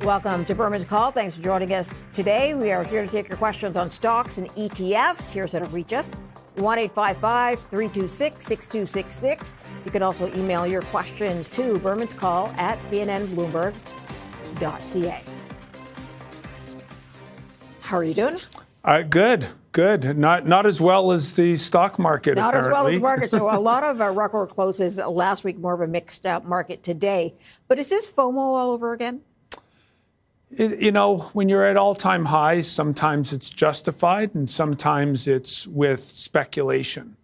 Welcome to Berman's Call. Thanks for joining us today. We are here to take your questions on stocks and ETFs. Here's how to reach us. 1-855-326-6266. You can also email your questions to Berman's Call at bnnbloomberg.ca. How are you doing? Good. Not as well as the stock market, Not apparently. as well as the market. So a lot of record closes last week, more of a mixed market today. But is this FOMO all over again? When you're at all-time highs, sometimes it's justified and sometimes it's with speculation.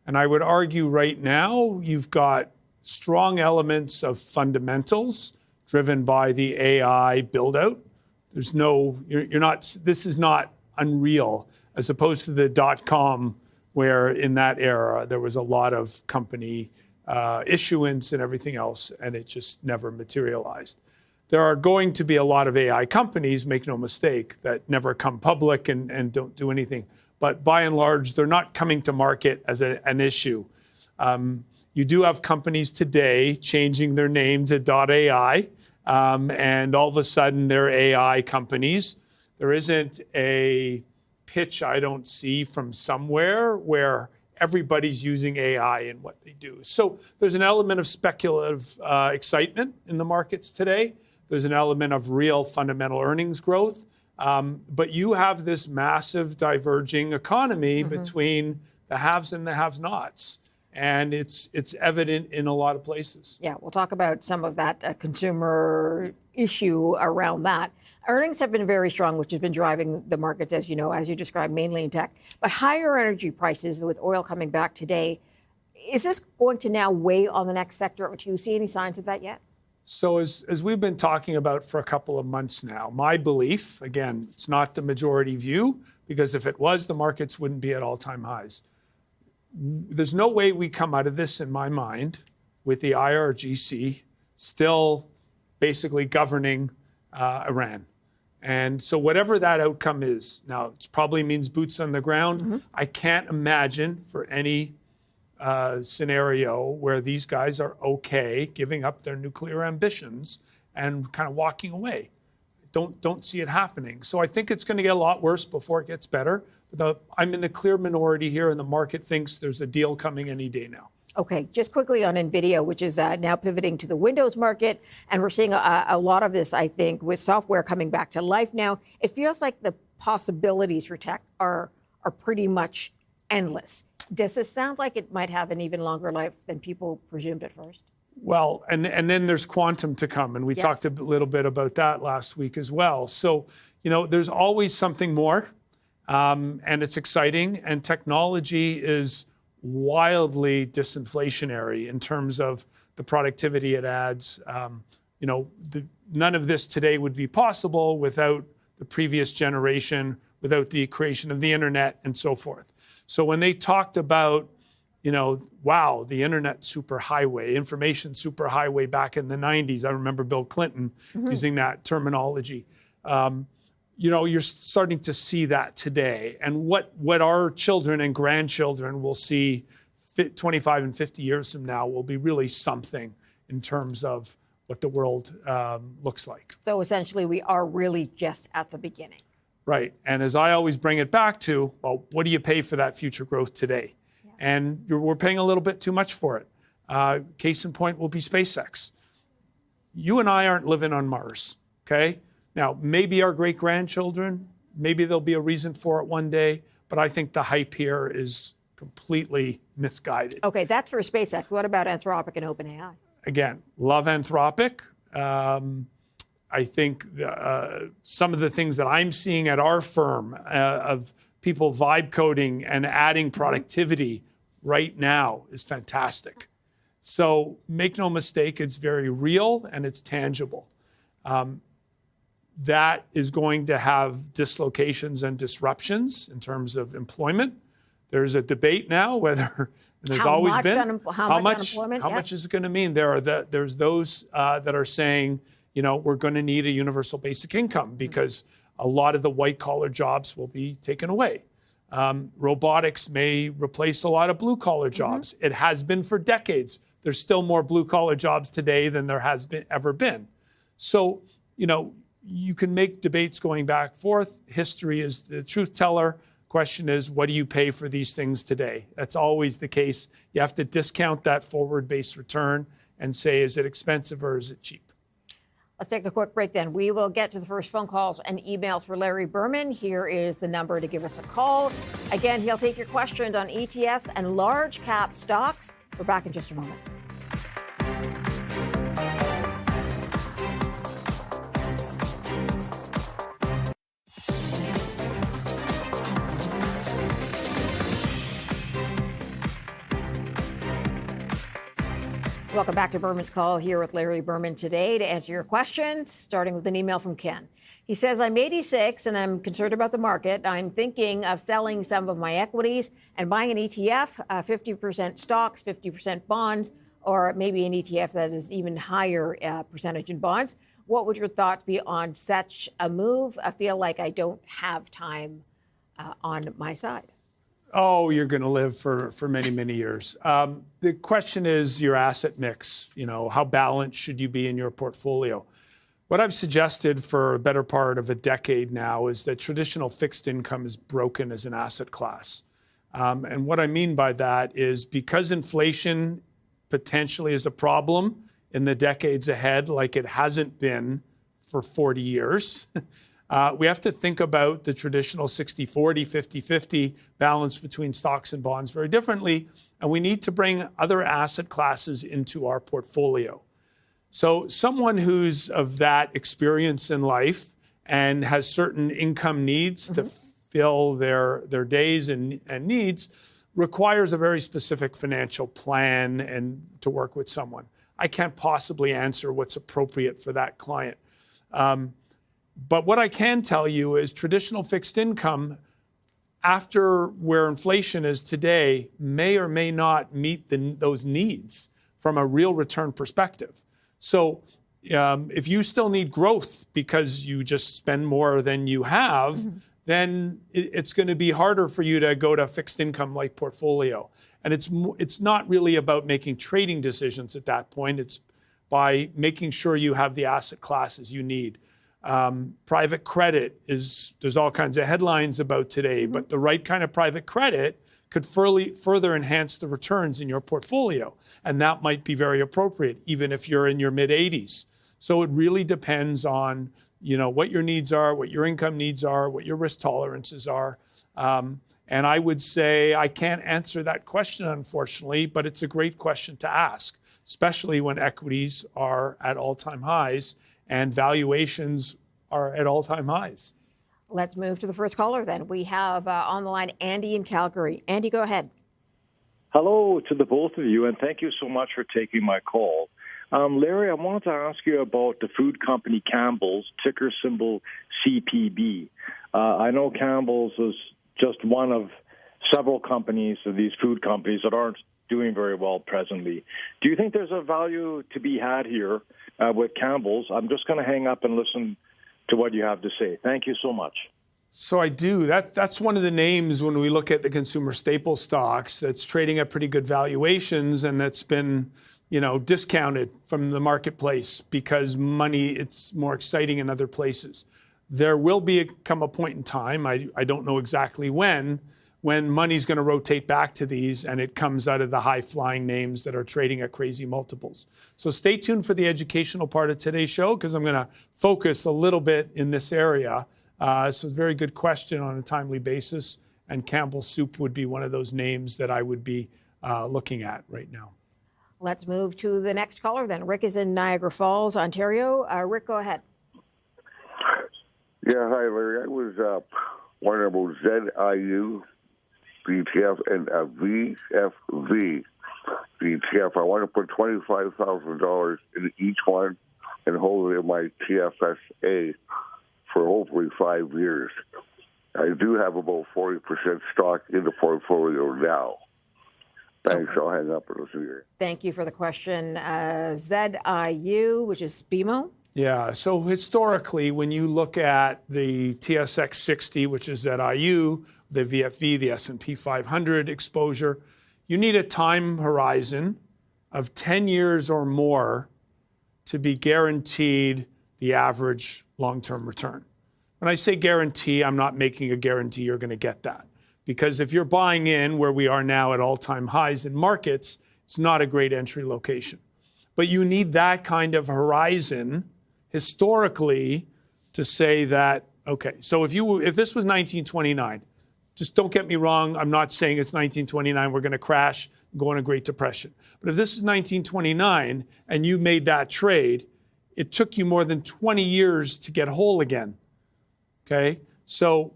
And I would argue right now you've got strong elements of fundamentals driven by the AI build-out. This is not unreal, as opposed to the dot-com, where in that era there was a lot of company issuance and everything else, and it just never materialized. There are going to be a lot of AI companies, make no mistake, that never come public and don't do anything. But by and large, they're not coming to market as an issue. You do have companies today changing their name to .ai, and all of a sudden they're AI companies. There isn't a pitch I don't see from somewhere where everybody's using AI in what they do. So there's an element of speculative excitement in the markets today. There's an element of real fundamental earnings growth. But you have this massive diverging economy between the haves and the have-nots. And it's evident in a lot of places. Yeah, we'll talk about some of that consumer issue around that. Earnings have been very strong, which has been driving the markets, as you know, as you described, mainly in tech. But higher energy prices with oil coming back today, is this going to now weigh on the next sector? Do you see any signs of that yet? So as we've been talking about for a couple of months now, my belief, again, it's not the majority view, because if it was, the markets wouldn't be at all-time highs. There's no way we come out of this, in my mind, with the IRGC still basically governing Iran. And so whatever that outcome is, now it probably means boots on the ground. I can't imagine for any scenario where these guys are okay giving up their nuclear ambitions and kind of walking away. Don't see it happening. So I think it's going to get a lot worse before it gets better. I'm in the clear minority here, and the market thinks there's a deal coming any day now. Okay, just quickly on NVIDIA, which is now pivoting to the Windows market. And we're seeing a lot of this, I think, with software coming back to life now. It feels like the possibilities for tech are pretty much endless. Does this sound like it might have an even longer life than people presumed at first? Well, and then there's quantum to come. And we talked a little bit about that last week as well. So, there's always something more. And it's exciting. And technology is wildly disinflationary in terms of the productivity it adds. None of this today would be possible without the previous generation, without the creation of the internet and so forth. So when they talked about, wow, the internet superhighway, information superhighway back in the 90s, I remember Bill Clinton using that terminology. You're starting to see that today. And what our children and grandchildren will see 25 and 50 years from now will be really something in terms of what the world looks like. So essentially, we are really just at the beginning. Right. And as I always bring it back to, well, what do you pay for that future growth today? Yeah. And we're paying a little bit too much for it. Case in point will be SpaceX. You and I aren't living on Mars, okay? Now, maybe our great-grandchildren, maybe there'll be a reason for it one day, but I think the hype here is completely misguided. Okay, that's for SpaceX. What about Anthropic and OpenAI? Again, love Anthropic. I think some of the things that I'm seeing at our firm of people vibe coding and adding productivity right now is fantastic. So make no mistake, it's very real and it's tangible. That is going to have dislocations and disruptions in terms of employment. There's a debate now whether there's always been how much unemployment. How much is it going to mean? There's those that are saying, we're going to need a universal basic income because a lot of the white collar jobs will be taken away. Robotics may replace a lot of blue collar jobs. It has been for decades. There's still more blue collar jobs today than there has ever been. So, you can make debates going back and forth. History is the truth teller. Question is, what do you pay for these things today? That's always the case. You have to discount that forward-based return and say, is it expensive or is it cheap? Let's take a quick break then. We will get to the first phone calls and emails for Larry Berman. Here is the number to give us a call. Again, he'll take your questions on ETFs and large cap stocks. We're back in just a moment. Welcome back to Berman's Call, here with Larry Berman today to answer your questions, starting with an email from Ken. He says, I'm 86 and I'm concerned about the market. I'm thinking of selling some of my equities and buying an ETF, 50% stocks, 50% bonds, or maybe an ETF that is even higher percentage in bonds. What would your thoughts be on such a move? I feel like I don't have time on my side. Oh, you're going to live for many, many years. The question is your asset mix. How balanced should you be in your portfolio? What I've suggested for a better part of a decade now is that traditional fixed income is broken as an asset class. And what I mean by that is because inflation potentially is a problem in the decades ahead, like it hasn't been for 40 years, we have to think about the traditional 60-40, 50-50 balance between stocks and bonds very differently. And we need to bring other asset classes into our portfolio. So someone who's of that experience in life and has certain income needs to fill their days and needs requires a very specific financial plan and to work with someone. I can't possibly answer what's appropriate for that client. But what I can tell you is traditional fixed income, after where inflation is today, may or may not meet those needs from a real return perspective. So if you still need growth because you just spend more than you have, then it's going to be harder for you to go to a fixed income like portfolio. And it's not really about making trading decisions at that point. It's by making sure you have the asset classes you need. Private credit there's all kinds of headlines about today, but the right kind of private credit could further enhance the returns in your portfolio. And that might be very appropriate, even if you're in your mid 80s. So it really depends on, what your needs are, what your income needs are, what your risk tolerances are. And I would say I can't answer that question, unfortunately, but it's a great question to ask, especially when equities are at all-time highs and valuations are at all-time highs. Let's move to the first caller then. We have on the line Andy in Calgary. Andy, go ahead. Hello to the both of you, and thank you so much for taking my call. Larry, I wanted to ask you about the food company Campbell's, ticker symbol CPB. I know Campbell's is just one of several companies, of these food companies, that aren't doing very well presently. Do you think there's a value to be had here with Campbell's? I'm just going to hang up and listen to what you have to say. Thank you so much. So I do. That's one of the names when we look at the consumer staple stocks that's trading at pretty good valuations, and that's been, discounted from the marketplace because it's more exciting in other places. There will come a point in time, I don't know exactly when money's going to rotate back to these and it comes out of the high-flying names that are trading at crazy multiples. So stay tuned for the educational part of today's show because I'm going to focus a little bit in this area. So it's a very good question on a timely basis, and Campbell's Soup would be one of those names that I would be looking at right now. Let's move to the next caller then. Rick is in Niagara Falls, Ontario. Rick, go ahead. Yeah, hi, Larry. I was wondering about ZIU, ETF, and VFV, ETF. I want to put $25,000 in each one and hold it in my TFSA for hopefully 5 years. I do have about 40% stock in the portfolio now. Thanks. Okay. I'll hang up and listen to you. Thank you for the question. ZIU, which is BMO? Yeah, so historically, when you look at the TSX 60, which is ZIU, the VFV, the S&P 500 exposure, you need a time horizon of 10 years or more to be guaranteed the average long-term return. When I say guarantee, I'm not making a guarantee you're going to get that. Because if you're buying in where we are now at all-time highs in markets, it's not a great entry location. But you need that kind of horizon historically to say that, okay, so if this was 1929, just don't get me wrong, I'm not saying it's 1929, we're going to crash and go on a Great Depression. But if this is 1929 and you made that trade, it took you more than 20 years to get whole again. Okay? So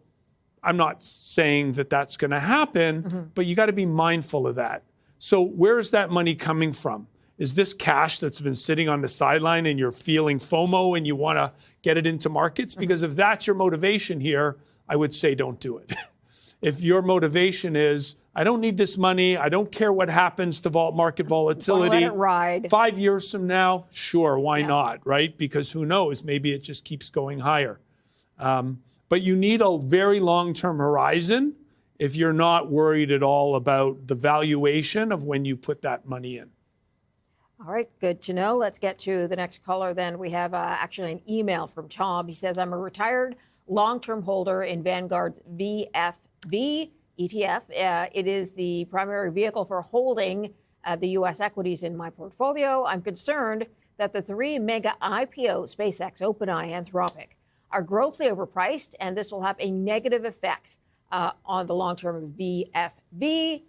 I'm not saying that that's going to happen, but you got to be mindful of that. So where's that money coming from? Is this cash that's been sitting on the sideline and you're feeling FOMO and you want to get it into markets? Because if that's your motivation here, I would say don't do it. If your motivation is, I don't need this money, I don't care what happens to market volatility. Let it ride. 5 years from now, sure, why not, right? Because who knows, maybe it just keeps going higher. But you need a very long-term horizon if you're not worried at all about the valuation of when you put that money in. All right, good to know. Let's get to the next caller then. We have actually an email from Tom. He says, I'm a retired long-term holder in Vanguard's VFV ETF. It is the primary vehicle for holding the U.S. equities in my portfolio. I'm concerned that the three mega IPOs, SpaceX, OpenAI, Anthropic, are grossly overpriced, and this will have a negative effect on the long-term VFV.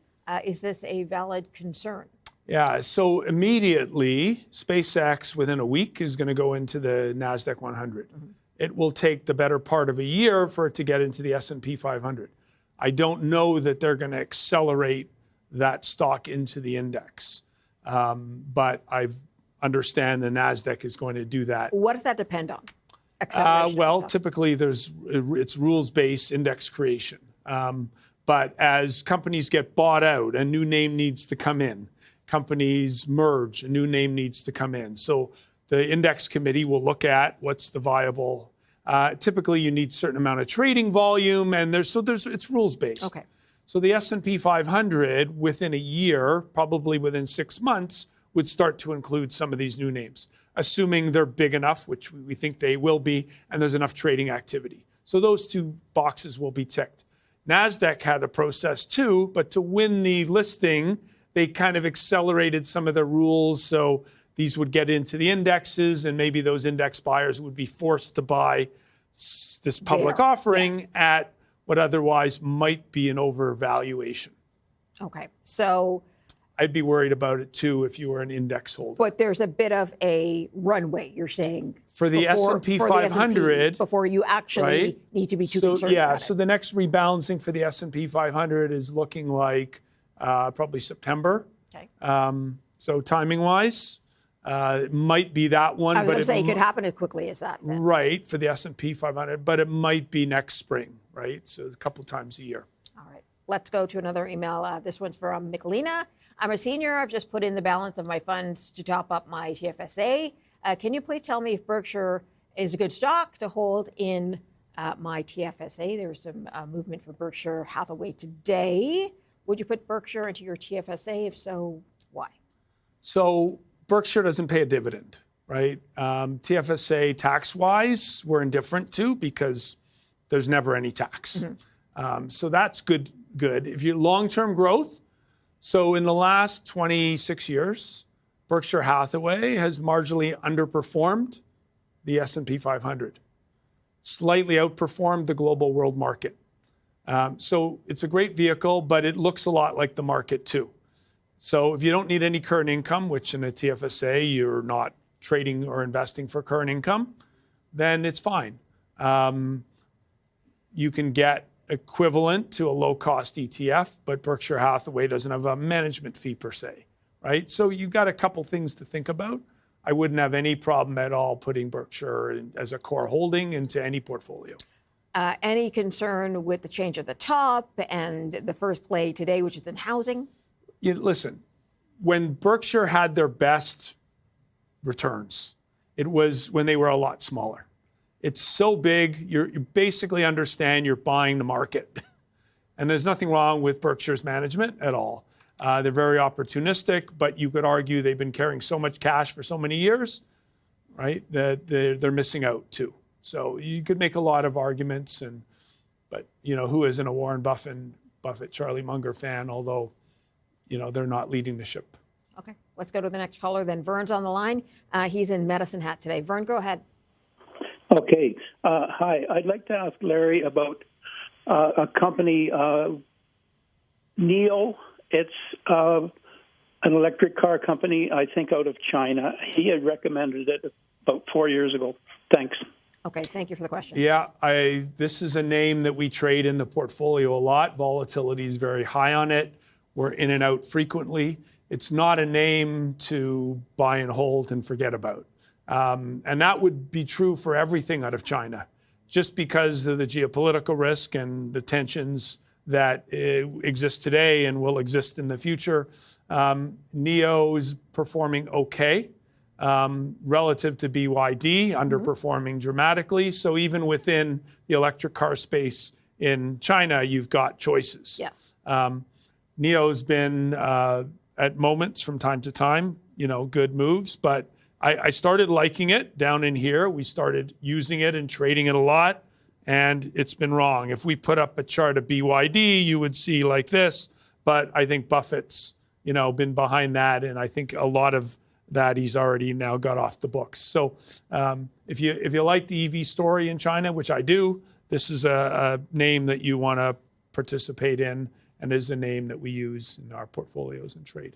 Is this a valid concern? Yeah, so immediately, SpaceX within a week is going to go into the NASDAQ 100. It will take the better part of a year for it to get into the S&P 500. I don't know that they're going to accelerate that stock into the index, but I understand the NASDAQ is going to do that. What does that depend on? Well, typically it's rules-based index creation. But as companies get bought out, a new name needs to come in. Companies merge, a new name needs to come in. So the index committee will look at what's the viable. Typically, you need a certain amount of trading volume, and it's rules-based. Okay. So the S&P 500 within a year, probably within 6 months, would start to include some of these new names, assuming they're big enough, which we think they will be, and there's enough trading activity. So those two boxes will be ticked. NASDAQ had a process too, but to win the listing, they kind of accelerated some of the rules. So these would get into the indexes, and maybe those index buyers would be forced to buy this public offering at what otherwise might be an overvaluation. Okay, so I'd be worried about it too if you were an index holder. but there's a bit of a runway, you're saying, For the S&P 500, before you actually need to be too concerned about it. So the next rebalancing for the S&P 500 is looking like probably September. Okay. So timing-wise, it might be that one. I was going to say it could happen as quickly as that. Then. Right, for the S&P 500, but it might be next spring, right? So a couple times a year. All right. Let's go to another email. This one's from Michelina. I'm a senior. I've just put in the balance of my funds to top up my TFSA. Can you please tell me if Berkshire is a good stock to hold in my TFSA? There was some movement for Berkshire Hathaway today. Would you put Berkshire into your TFSA? If so, why? So Berkshire doesn't pay a dividend, right? TFSA tax-wise, we're indifferent to because there's never any tax. So that's good. If you're long-term growth, so in the last 26 years, Berkshire Hathaway has marginally underperformed the S&P 500, slightly outperformed the global world market. So it's a great vehicle, but it looks a lot like the market too. So if you don't need any current income, which in a TFSA you're not trading or investing for current income, then it's fine. You can get equivalent to a low-cost ETF, but Berkshire Hathaway doesn't have a management fee per se, right? So you've got a couple things to think about. I wouldn't have any problem at all putting Berkshire as a core holding into any portfolio. Any concern with the change of the top and the first play today, which is in housing? Listen, when Berkshire had their best returns, it was when they were a lot smaller. It's so big, you basically understand you're buying the market. And there's nothing wrong with Berkshire's management at all. They're very opportunistic, but you could argue they've been carrying so much cash for so many years. right? That they're missing out too. So you could make a lot of arguments, but who isn't a Warren Buffett, Charlie Munger fan? Although, they're not leading the ship. Okay, let's go to the next caller. Then Vern's on the line. He's in Medicine Hat today. Vern, go ahead. Okay. Hi. I'd like to ask Larry about a company, NIO. It's an electric car company, I think, out of China. He had recommended it about 4 years ago. Thanks. Okay, thank you for the question. Yeah, this is a name that we trade in the portfolio a lot. Volatility is very high on it. We're in and out frequently. It's not a name to buy and hold and forget about. And that would be true for everything out of China, just because of the geopolitical risk and the tensions that exist today and will exist in the future. NIO is performing okay relative to BYD, underperforming dramatically. So even within the electric car space in China, you've got choices. Yes. NIO's been at moments from time to time, good moves, but I started liking it down in here. We started using it and trading it a lot, and it's been wrong. If we put up a chart of BYD, you would see like this, but I think Buffett's, been behind that, and I think a lot of that he's already now got off the books. So if you like the EV story in China, which I do, this is a name that you want to participate in, and is a name that we use in our portfolios and trade.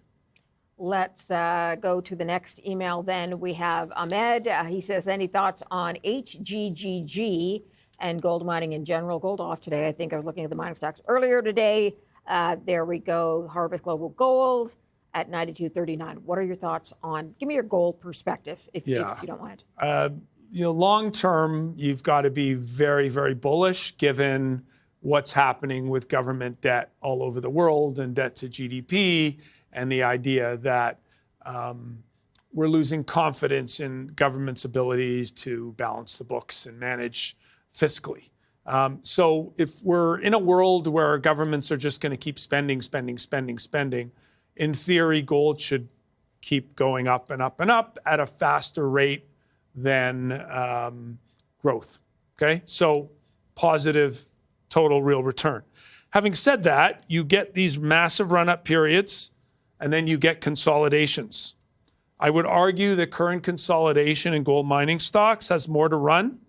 Let's go to the next email then. We have Ahmed. He says, any thoughts on HGGG and gold mining in general? Gold off today. I think I was looking at the mining stocks earlier today. There we go. Harvest Global Gold at 92.39. What are your thoughts on, give me your gold perspective if you don't mind. Long term, you've got to be very, very bullish given what's happening with government debt all over the world and debt to GDP, and the idea that we're losing confidence in government's abilities to balance the books and manage fiscally. So if we're in a world where governments are just going to keep spending, in theory, gold should keep going up and up and up at a faster rate than growth. Okay, so positive total real return. Having said that, you get these massive run-up periods, and then you get consolidations. I would argue that current consolidation in gold mining stocks has more to run,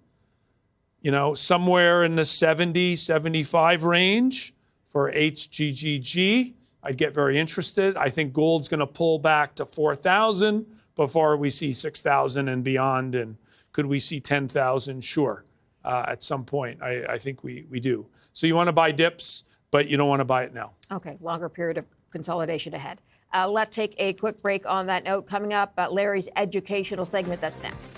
somewhere in the 70, 75 range for HGGG. I'd get very interested. I think gold's going to pull back to 4,000 before we see 6,000 and beyond. And could we see 10,000? Sure. At some point, I think we do. So you want to buy dips, but you don't want to buy it now. Okay, longer period of consolidation ahead. Let's take a quick break on that note. Coming up, Larry's educational segment. That's next.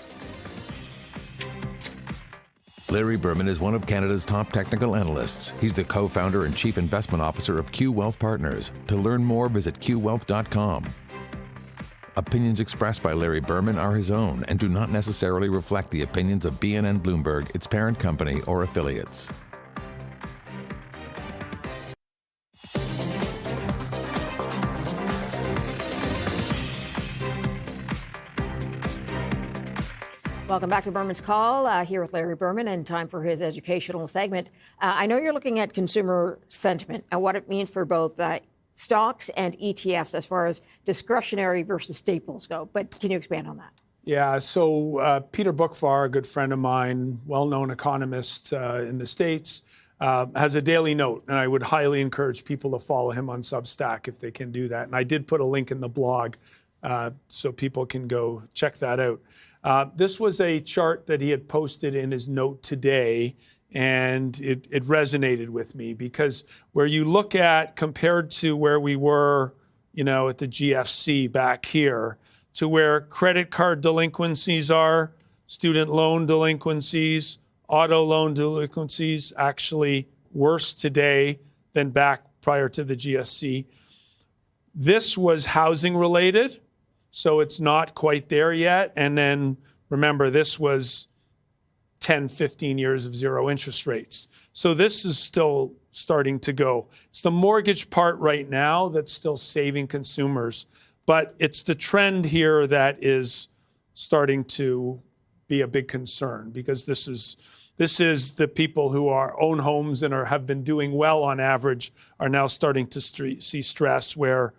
Larry Berman is one of Canada's top technical analysts. He's the co-founder and chief investment officer of Q Wealth Partners. To learn more, visit qwealth.com. Opinions expressed by Larry Berman are his own and do not necessarily reflect the opinions of BNN Bloomberg, its parent company, or affiliates. Welcome back to Berman's Call, here with Larry Berman, and time for his educational segment. I know you're looking at consumer sentiment and what it means for both stocks and ETFs as far as discretionary versus staples go, but can you expand on that? Yeah, so Peter Bookvar, a good friend of mine, well-known economist in the States, has a daily note, and I would highly encourage people to follow him on Substack if they can do that. And I did put a link in the blog so people can go check that out. This was a chart that he had posted in his note today, and it resonated with me because where you look at compared to where we were, at the GFC back here, to where credit card delinquencies are, student loan delinquencies, auto loan delinquencies, actually worse today than back prior to the GFC. This was housing related, so it's not quite there yet. And then remember, this was 10, 15 years of zero interest rates. So this is still starting to go. It's the mortgage part right now that's still saving consumers, but it's the trend here that is starting to be a big concern, because this is the people who own homes and have been doing well on average are now starting to see stress where,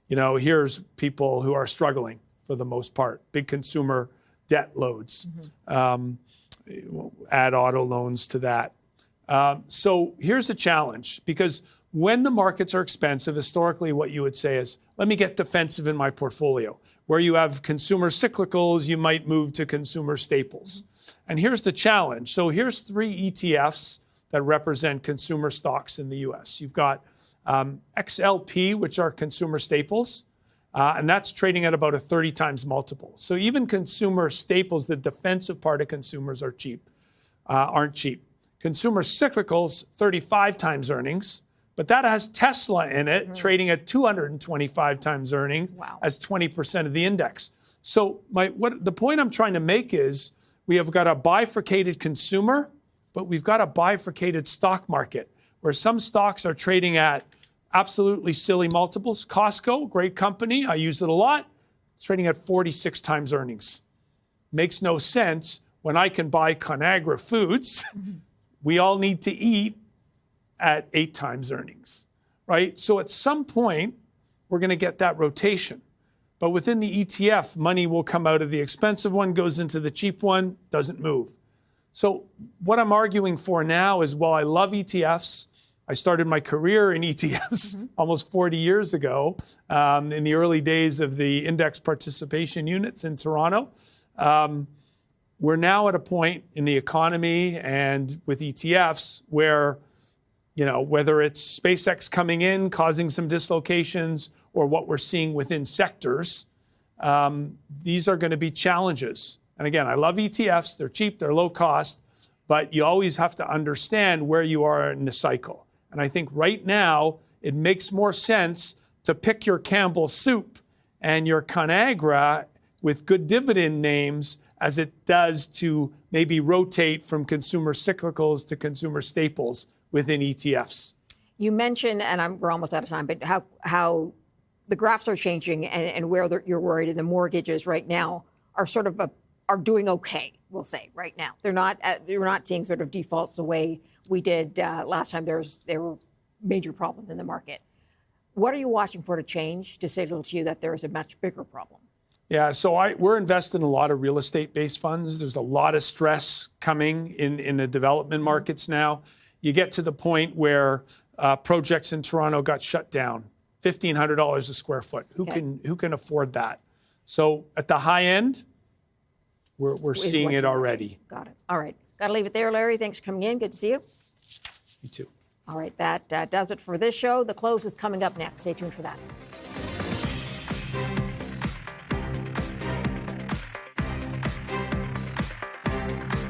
here's people who are struggling for the most part, big consumer debt loads. Add auto loans to that. So here's the challenge, because when the markets are expensive, historically what you would say is, let me get defensive in my portfolio. Where you have consumer cyclicals, you might move to consumer staples. And here's the challenge. So here's 3 ETFs that represent consumer stocks in the US. You've got XLP, which are consumer staples, and that's trading at about a 30 times multiple. So even consumer staples, the defensive part of consumers aren't cheap. Consumer cyclicals, 35 times earnings, but that has Tesla in it, trading at 225 times earnings as 20% of the index. So the point I'm trying to make is we have got a bifurcated consumer, but we've got a bifurcated stock market where some stocks are trading at absolutely silly multiples. Costco, great company, I use it a lot, it's trading at 46 times earnings. Makes no sense when I can buy Conagra Foods. We all need to eat at 8 times earnings, right? So at some point, we're going to get that rotation. But within the ETF, money will come out of the expensive one, goes into the cheap one, doesn't move. So what I'm arguing for now is, while I love ETFs, I started my career in ETFs almost 40 years ago, in the early days of the index participation units in Toronto. We're now at a point in the economy and with ETFs where, whether it's SpaceX coming in, causing some dislocations, or what we're seeing within sectors, these are going to be challenges. And again, I love ETFs. They're cheap, they're low cost, but you always have to understand where you are in the cycle. And I think right now, it makes more sense to pick your Campbell Soup and your Conagra with good dividend names as it does to maybe rotate from consumer cyclicals to consumer staples within ETFs. You mentioned, and we're almost out of time, but how the graphs are changing and where you're worried, and the mortgages right now are are doing okay, we'll say, right now. We're not seeing sort of defaults the way we did last time there were major problems in the market. What are you watching for to change to signal to you that there is a much bigger problem? Yeah, so we're invested in a lot of real estate-based funds. There's a lot of stress coming in the development markets now. You get to the point where projects in Toronto got shut down, $1,500 a square foot. Who can afford that? So at the high end, we're seeing it already. Got it. All right. Got to leave it there, Larry. Thanks for coming in. Good to see you. You too. All right. That does it for this show. The close is coming up next. Stay tuned for that.